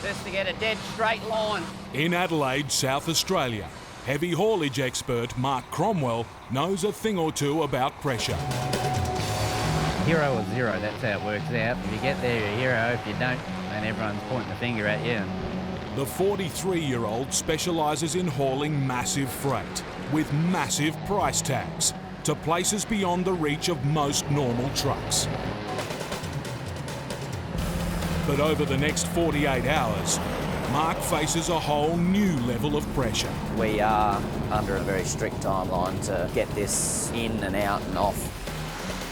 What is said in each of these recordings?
just to get a dead straight line. In Adelaide, South Australia, heavy haulage expert Mark Cromwell knows a thing or two about pressure. Hero or zero, that's how it works out. If you get there, you're a hero. If you don't, then everyone's pointing the finger at you. The 43-year-old specialises in hauling massive freight with massive price tags to places beyond the reach of most normal trucks. But over the next 48 hours, Mark faces a whole new level of pressure. We are under a very strict timeline to get this in and out and off.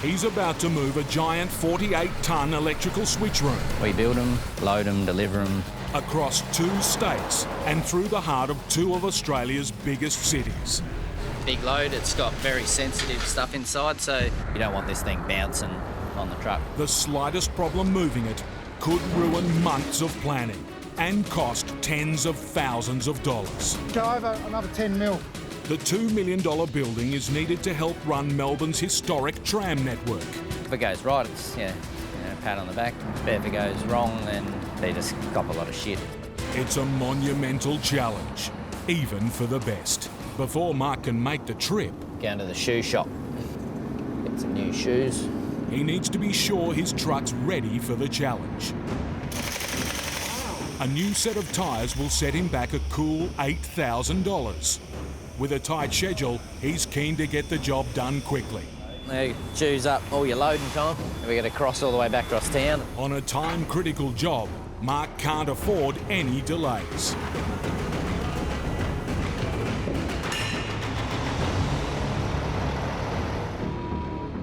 He's about to move a giant 48-tonne electrical switchroom. We build them, load them, deliver them. Across 2 states and through the heart of 2 of Australia's biggest cities. Big load, it's got very sensitive stuff inside, so you don't want this thing bouncing on the truck. The slightest problem moving it could ruin months of planning and cost tens of thousands of dollars. Go over another 10 mil. The $2 million building is needed to help run Melbourne's historic tram network. If it goes right, it's a pat on the back. If it goes wrong, then they just cop a lot of shit. It's a monumental challenge, even for the best. Before Mark can make the trip, Going to the shoe shop, get some new shoes. he needs to be sure his truck's ready for the challenge. A new set of tyres will set him back a cool $8,000. With a tight schedule, he's keen to get the job done quickly. Now, shoes up, all your loading time. We got to cross all the way back across town. On a time-critical job, Mark can't afford any delays.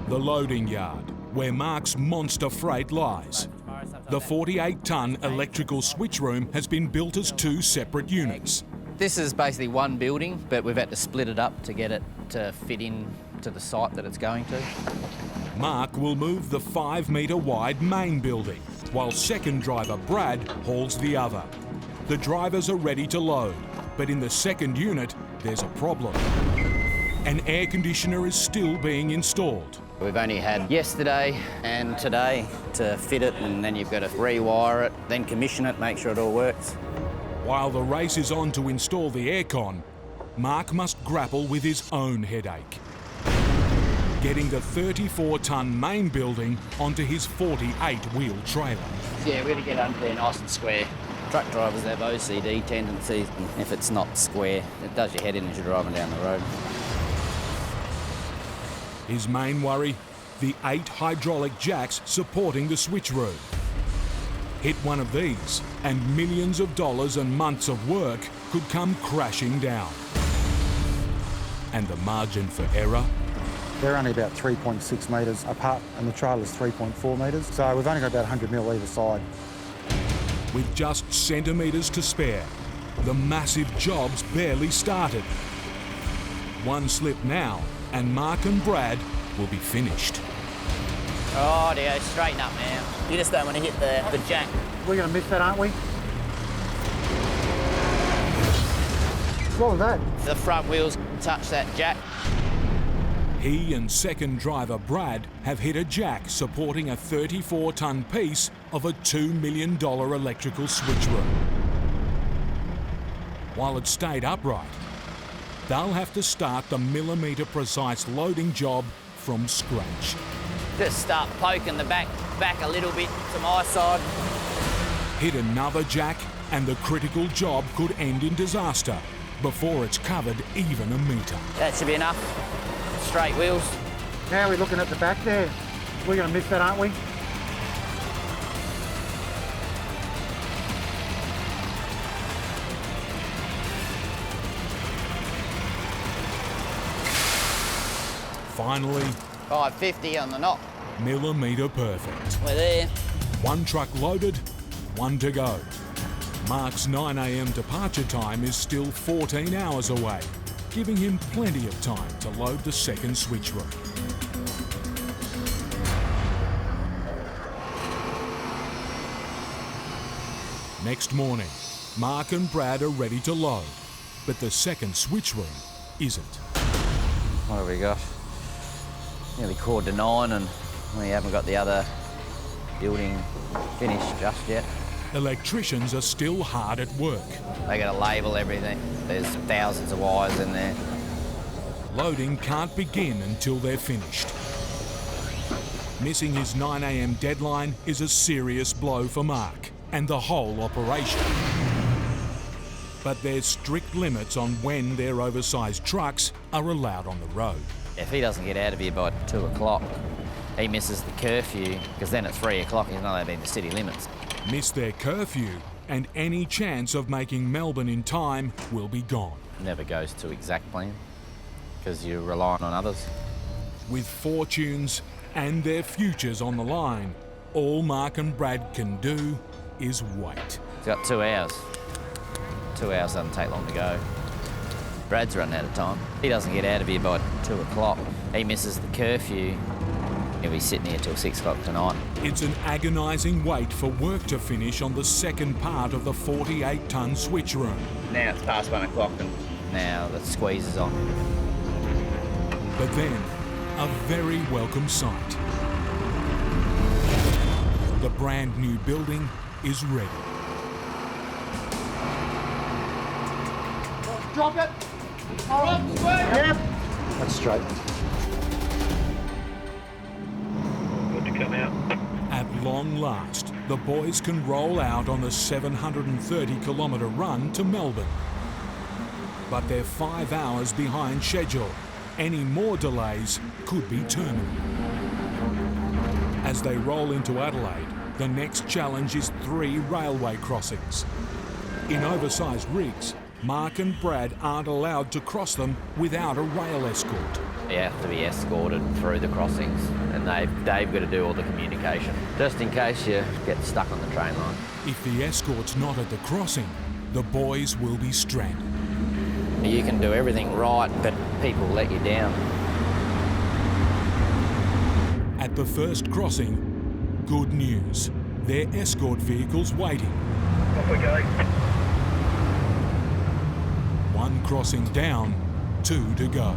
The loading yard, where Mark's monster freight lies. The 48-tonne electrical switchroom has been built as 2 separate units. This is basically one building, but we've had to split it up to get it to fit in to the site that it's going to. Mark will move the 5-metre wide main building, while second driver Brad hauls the other. The drivers are ready to load, but in the second unit, there's a problem. An air conditioner is still being installed. We've only had yesterday and today to fit it, and then you've got to rewire it, then commission it, make sure it all works. While the race is on to install the aircon, Mark must grapple with his own headache. Getting the 34-tonne main building onto his 48-wheel trailer. Yeah, we're going to get under there nice and square. Truck drivers have OCD tendencies, and if it's not square, it does your head in as you're driving down the road. His main worry, the 8 hydraulic jacks supporting the switchroom. Hit one of these, and millions of dollars and months of work could come crashing down. And the margin for error? They're only about 3.6 metres apart and the trailer's 3.4 metres. So we've only got about 100 mil either side. With just centimetres to spare, the massive job's barely started. One slip now, and Mark and Brad will be finished. Oh dear, straighten up now. You just don't want to hit the jack. We're going to miss that, aren't we? What was that? The front wheels touch that jack. He and second driver Brad have hit a jack supporting a 34-tonne piece of a $2 million electrical switchroom. While it stayed upright, they'll have to start the millimetre-precise loading job from scratch. Just start poking the back a little bit to my side. Hit another jack and the critical job could end in disaster before it's covered even a metre. That should be enough. Straight wheels. Now we're looking at the back there. We're going to miss that, aren't we? Finally, 550 on the knock. millimetre perfect. We're there. One truck loaded, one to go. Mark's 9 a.m. departure time is still 14 hours away, giving him plenty of time to load the second switchroom. Next morning, Mark and Brad are ready to load, but the second switchroom isn't. What have we got? Nearly 8:45 and we haven't got the other building finished just yet. Electricians are still hard at work. They got to label everything. There's thousands of wires in there. Loading can't begin until they're finished. Missing his 9 a.m. deadline is a serious blow for Mark and the whole operation. But there's strict limits on when their oversized trucks are allowed on the road. If he doesn't get out of here by 2 o'clock, he misses the curfew, because then at 3 o'clock he's not allowed to be in the city limits. Miss their curfew and any chance of making Melbourne in time will be gone. Never goes to exact plan, because you're relying on others. With fortunes and their futures on the line, all Mark and Brad can do is wait. He's got 2 hours. 2 hours doesn't take long to go. Brad's running out of time. He doesn't get out of here by 2 o'clock. He misses the curfew. He'll be sitting here till 6 o'clock tonight. It's an agonising wait for work to finish on the second part of the 48-tonne switchroom. Now it's past 1 o'clock and now the squeeze is on. But then, a very welcome sight. The brand new building is ready. Drop it! Yep. That's straight. Good to come out. At long last, the boys can roll out on the 730-kilometre run to Melbourne. But they're 5 hours behind schedule. Any more delays could be terminal. As they roll into Adelaide, the next challenge is 3 railway crossings. In oversized rigs, Mark and Brad aren't allowed to cross them without a rail escort. You have to be escorted through the crossings, and they've got to do all the communication, just in case you get stuck on the train line. If the escort's not at the crossing, the boys will be stranded. You can do everything right, but people let you down. At the first crossing, good news. Their escort vehicle's waiting. Off we go. 1 crossing down, 2 to go.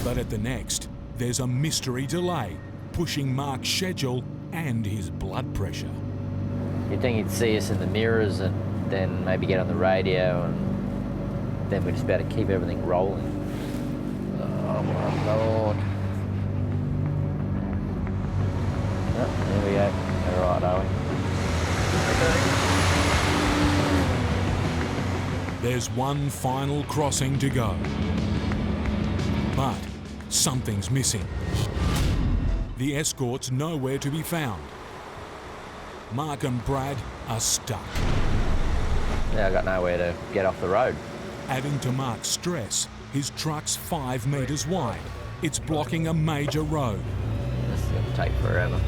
But at the next, there's a mystery delay, pushing Mark's schedule and his blood pressure. You'd think he'd see us in the mirrors and then maybe get on the radio, and then we'd just be able to keep everything rolling. Oh my Lord. Oh, there we go. All right, are we? There's 1 final crossing to go. But something's missing. The escort's nowhere to be found. Mark and Brad are stuck. Yeah, I got nowhere to get off the road. Adding to Mark's stress, his truck's 5 metres wide. It's blocking a major road. This is going to take forever.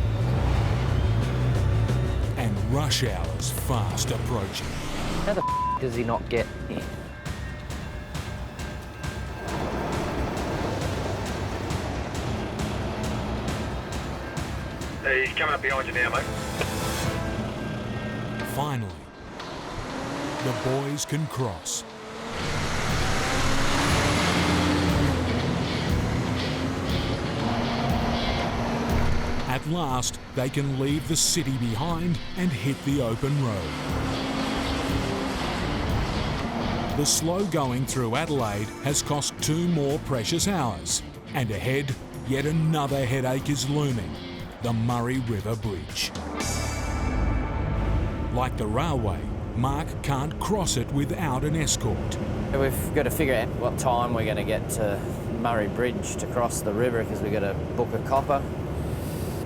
And rush hour's fast approaching. How the does he not get here? Hey, he's coming up behind you now, mate. Finally, the boys can cross. At last, they can leave the city behind and hit the open road. The slow going through Adelaide has cost 2 more precious hours. And ahead, yet another headache is looming: the Murray River Bridge. Like the railway, Mark can't cross it without an escort. We've got to figure out what time we're going to get to Murray Bridge to cross the river, because we've got to book a copper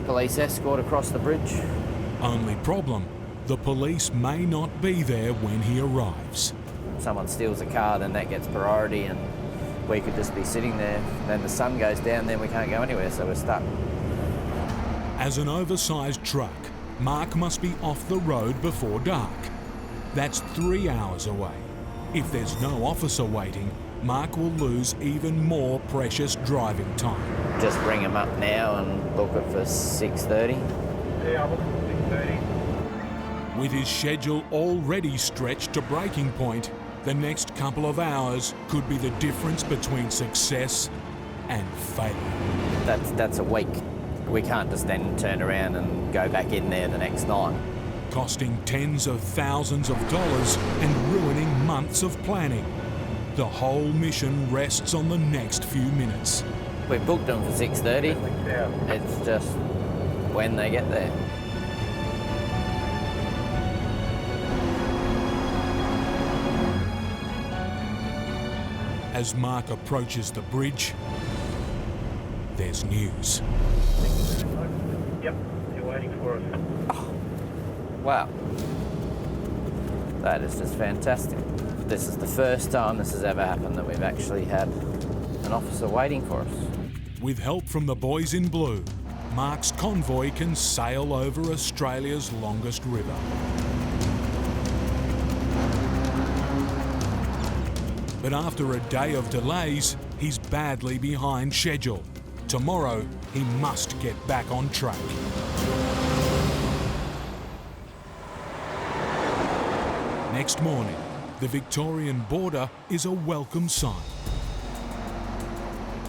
police escort across the bridge. Only problem, the police may not be there when he arrives. Someone steals a car, then that gets priority, and we could just be sitting there. Then the sun goes down, then we can't go anywhere, so we're stuck. As an oversized truck, Mark must be off the road before dark. That's 3 hours away. If there's no officer waiting, Mark will lose even more precious driving time. Just ring him up now and book it for 6:30. Yeah, I'll book it for 6:30. With his schedule already stretched to breaking point, the next couple of hours could be the difference between success and failure. That's a week. We can't just then turn around and go back in there the next night. Costing tens of thousands of dollars and ruining months of planning. The whole mission rests on the next few minutes. We booked them for 6:30. It's just when they get there. As Mark approaches the bridge, there's news. Yep, they're waiting for us. Wow. That is just fantastic. This is the first time this has ever happened that we've actually had an officer waiting for us. With help from the boys in blue, Mark's convoy can sail over Australia's longest river. But after a day of delays, he's badly behind schedule. Tomorrow, he must get back on track. Next morning, the Victorian border is a welcome sight.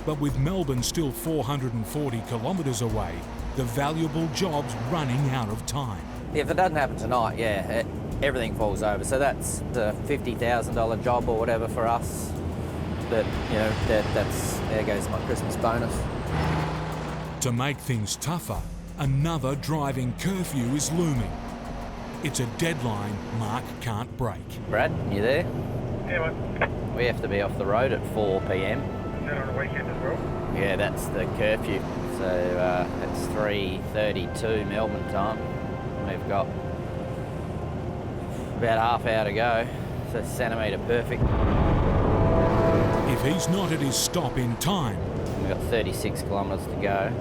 But with Melbourne still 440 kilometres away, the valuable job's running out of time. If it doesn't happen tonight, everything falls over. So that's the $50,000 job or whatever for us. But, you know, there goes my Christmas bonus. To make things tougher, another driving curfew is looming. It's a deadline Mark can't break. Brad, you there? Yeah, mate. We have to be off the road at 4 p.m. Is that on a weekend as well? Yeah, that's the curfew. So it's 3:32 Melbourne time. We've got about half hour to go. So centimetre perfect. If he's not at his stop in time, We've got 36 kilometres to go.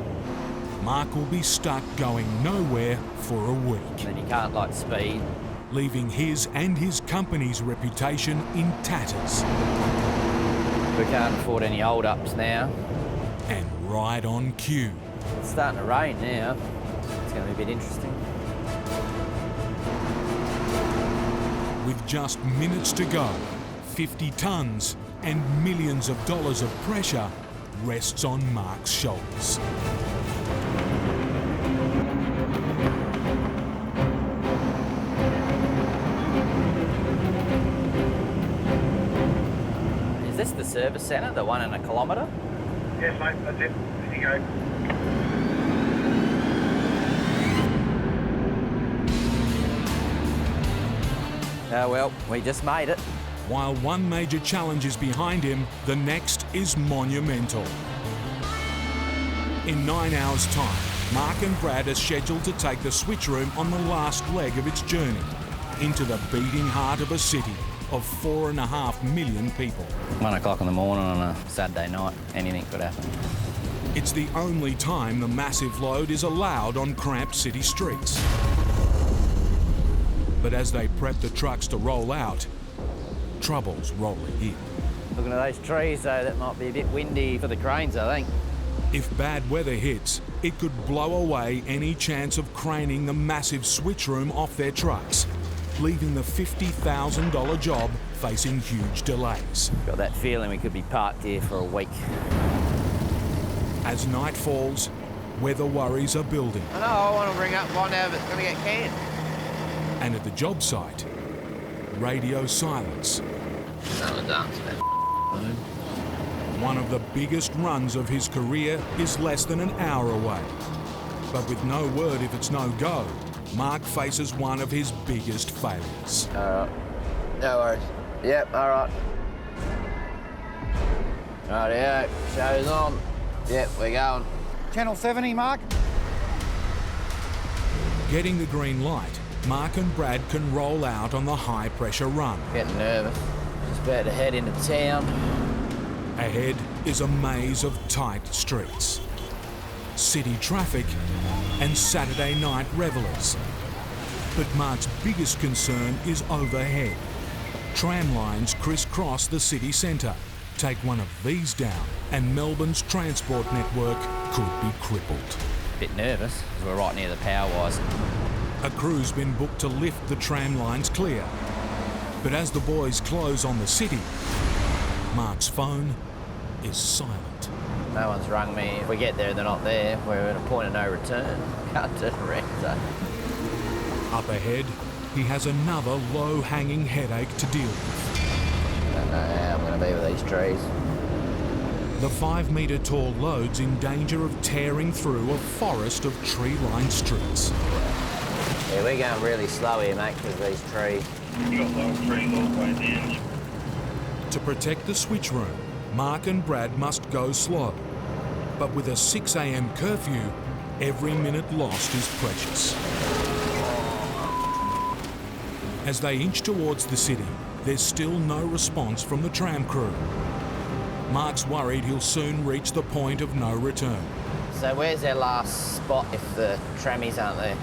Mark will be stuck going nowhere for a week, And then you can't like speed. leaving his and his company's reputation in tatters. We can't afford any hold-ups now. And right on cue. It's starting to rain now. It's going to be a bit interesting. With just minutes to go, 50 tonnes and millions of dollars of pressure rests on Mark's shoulders. Is this the service centre, the one in a kilometre? Yes, mate, that's it. There you go. Oh well, we just made it. While one major challenge is behind him, the next is monumental. In 9 hours' time, Mark and Brad are scheduled to take the switchroom on the last leg of its journey into the beating heart of a city of 4.5 million people. 1 o'clock in the morning on a Saturday night, anything could happen. It's the only time the massive load is allowed on cramped city streets. But as they prep the trucks to roll out, trouble's rolling in. Looking at those trees though, that might be a bit windy for the cranes, I think. If bad weather hits, it could blow away any chance of craning the massive switchroom off their trucks, leaving the $50,000 job facing huge delays. Got that feeling we could be parked here for a week. As night falls, weather worries are building. I know, I want to bring up one now, but it's going to get canned. And at the job site, radio silence. Another dance, man. One of the biggest runs of his career is less than an hour away. But with no word if it's no go, Mark faces one of his biggest failures. Alright. No worries. Yep, alright. Rightio, show's on. Yep, we're going. Channel 70, Mark. Getting the green light, Mark and Brad can roll out on the high-pressure run. Getting nervous. Just about to head into town. Ahead is a maze of tight streets, city traffic and Saturday night revellers. But Mark's biggest concern is overhead. Tram lines crisscross the city centre. Take one of these down and Melbourne's transport network could be crippled. Bit nervous, because we're right near the power wires. A crew's been booked to lift the tram lines clear. But as the boys close on the city, Mark's phone is silent. No one's rung me. If we get there and they're not there, we're at a point of no return. Can't turn around. So. Up ahead, he has another low-hanging headache to deal with. I don't know how I'm going to be with these trees. The 5-metre tall load's in danger of tearing through a forest of tree-lined streets. Yeah, we're going really slow here, mate, because of these trees. You got low trees all the way down. To protect the switch room, Mark and Brad must go slow. But with a 6 a.m. curfew, every minute lost is precious. As they inch towards the city, there's still no response from the tram crew. Mark's worried he'll soon reach the point of no return. So where's their last spot if the trammies aren't there?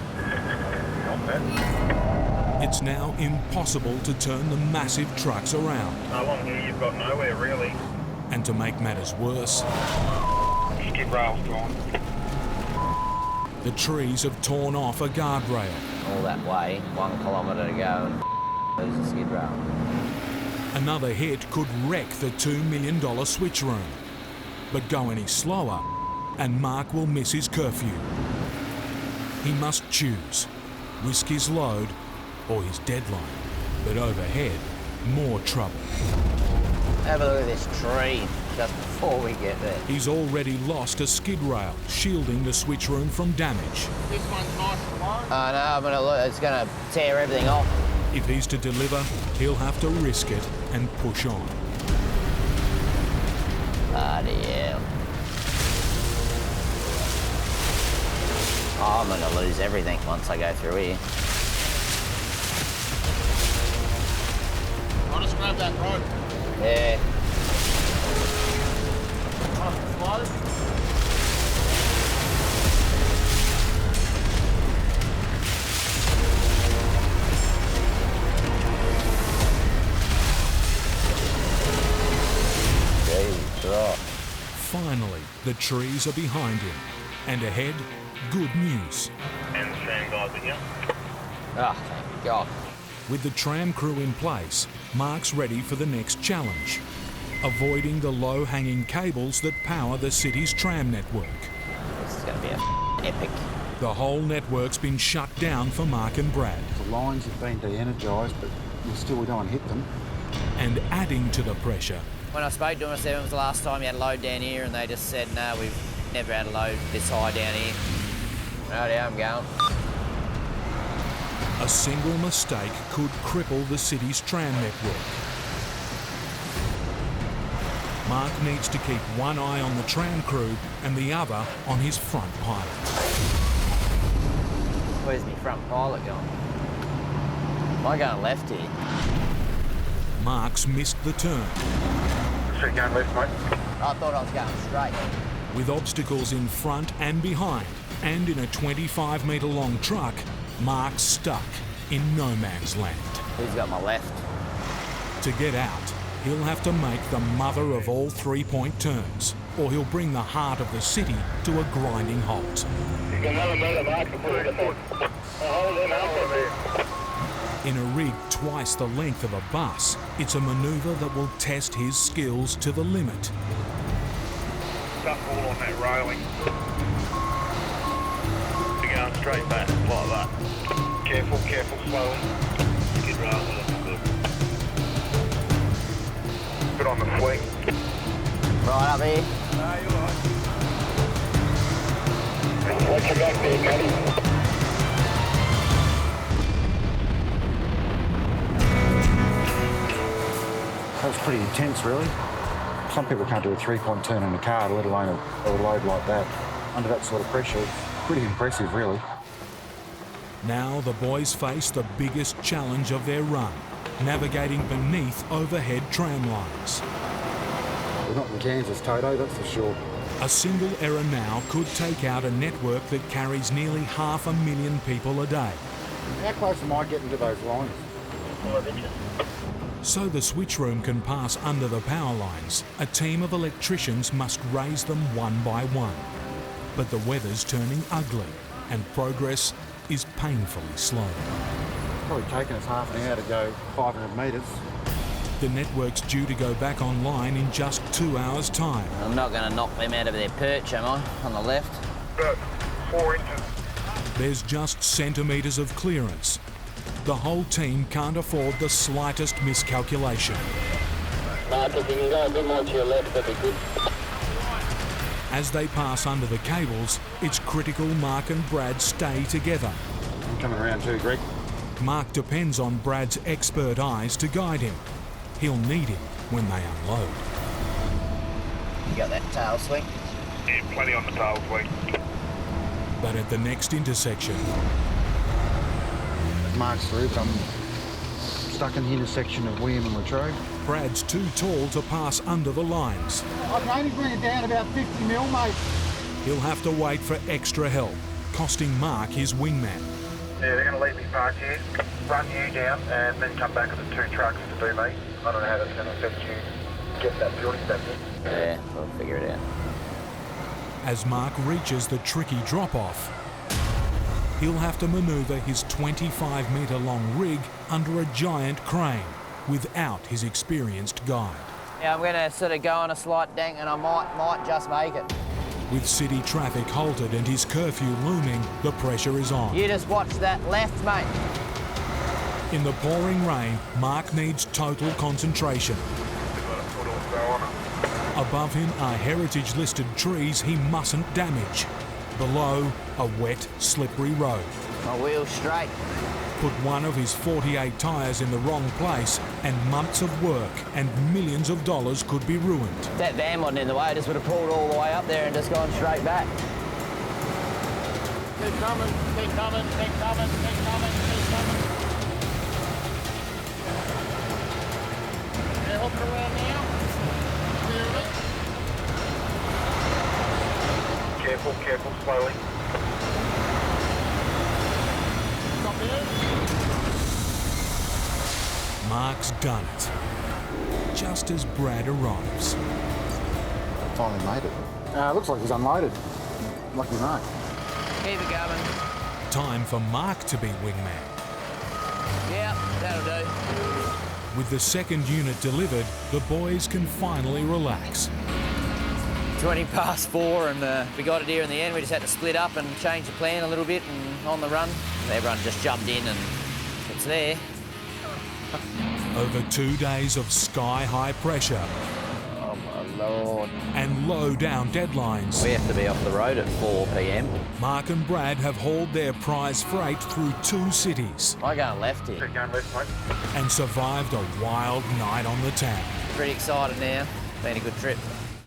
Not bad. It's now impossible to turn the massive trucks around. Along here you've got nowhere really. And to make matters worse, Skid rail's gone. the trees have torn off a guardrail. All that way, 1 kilometre to go, and there's a skid rail. Another hit could wreck the $2 million switch room. But go any slower, and Mark will miss his curfew. He must choose, risk his load or his deadline. But overhead, more trouble. Have a look at this tree just before we get there. He's already lost a skid rail, shielding the switch room from damage. This one's nice and low. Oh no, I'm gonna look, it's gonna tear everything off. If he's to deliver, he'll have to risk it and push on. Bloody hell. Oh, I'm gonna lose everything once I go through here. I'll just grab that rope. Yeah. Finally, the trees are behind him. And ahead, good news. And the tram guys with you. Oh, thank God. With the tram crew in place, Mark's ready for the next challenge, avoiding the low-hanging cables that power the city's tram network. This is gonna be epic. The whole network's been shut down for Mark and Brad. The lines have been de-energised, but we don't want to hit them. And adding to the pressure, When I spoke to them, I said it was the last time you had a load down here, and they just said, no, we've never had a load this high down here. Right, yeah, I'm going. a single mistake could cripple the city's tram network. Mark needs to keep one eye on the tram crew and the other on his front pilot. Where's my front pilot going? Am I going left here? Mark's missed the turn. So you're going left, mate? I thought I was going straight. With obstacles in front and behind, and in a 25-metre long truck, Mark's stuck in no man's land. Who's got my left? To get out, he'll have to make the mother of all three-point turns, or he'll bring the heart of the city to a grinding halt. You've got another metre, Mark, before you get hold them out there. In a rig twice the length of a bus, it's a manoeuvre that will test his skills to the limit. Stuck all on that railing. You're going straight back like that. Careful, careful, slowly. Skid rails are looking good. Good on the fleet. Right up here. No, you're right. Watch your back there, Matty. That was pretty intense, really. Some people can't do a three-point turn in a car, let alone a load like that. Under that sort of pressure, it's pretty impressive, really. Now the boys face the biggest challenge of their run, navigating beneath overhead tram lines. We're not in Kansas, Toto, that's for sure. A single error now could take out a network that carries nearly 500,000 people a day. How close am I getting to those lines? 5 inches. So the switch room can pass under the power lines, a team of electricians must raise them one by one. But the weather's turning ugly, and progress is painfully slow. It's probably taken us half an hour to go 500 metres. The network's due to go back online in just 2 hours' time. I'm not going to knock them out of their perch, am I, on the left? About 4 inches. There's just centimetres of clearance. The whole team can't afford the slightest miscalculation. Mark, if you can go a bit more to your left, that'd be good. As they pass under the cables, it's critical Mark and Brad stay together. I'm coming around too, Greg. Mark depends on Brad's expert eyes to guide him. He'll need him when they unload. You got that tail swing? Yeah, plenty on the tail swing. But at the next intersection, Mark's through, but I'm stuck in the intersection of William and Latrobe. Brad's too tall to pass under the lines. I can only bring it down about 50 mil, mate. He'll have to wait for extra help, costing Mark his wingman. Yeah, they're going to leave me parked here, run you down, and then come back with the 2 trucks to do me. I don't know how that's going to affect you. Get that building back in. Yeah, we'll figure it out. As Mark reaches the tricky drop-off, he'll have to manoeuvre his 25-metre-long rig under a giant crane without his experienced guide. Yeah, I'm going to sort of go on a slight dank and I might just make it. With city traffic halted and his curfew looming, the pressure is on. You just watch that left, mate. In the pouring rain, Mark needs total concentration. Above him are heritage-listed trees he mustn't damage. Below, a wet, slippery road. My wheel's straight. Put one of his 48 tyres in the wrong place and months of work and millions of dollars could be ruined. If that van wasn't in the way, I just would have pulled all the way up there and just gone straight back. Keep coming, keep coming, keep coming, keep coming, keep coming. Yeah, hook it around now. Clear it. Careful, careful, slowly. Stop here. Mark's done it. Just as Brad arrives. Finally made it. Looks like he's unloaded. Lucky Mark. Keep it going. Time for Mark to be wingman. Yeah, that'll do. With the second unit delivered, the boys can finally relax. 20 past 4 and we got it here in the end. We just had to split up and change the plan a little bit and on the run. Everyone just jumped in and it's there. Over 2 days of sky-high pressure Oh my Lord. and low-down deadlines, We have to be off the road at 4 p.m. Mark and Brad have hauled their prize freight through 2 cities I going left here. Keep going left, mate. and survived a wild night on the town. Pretty excited now. Been a good trip.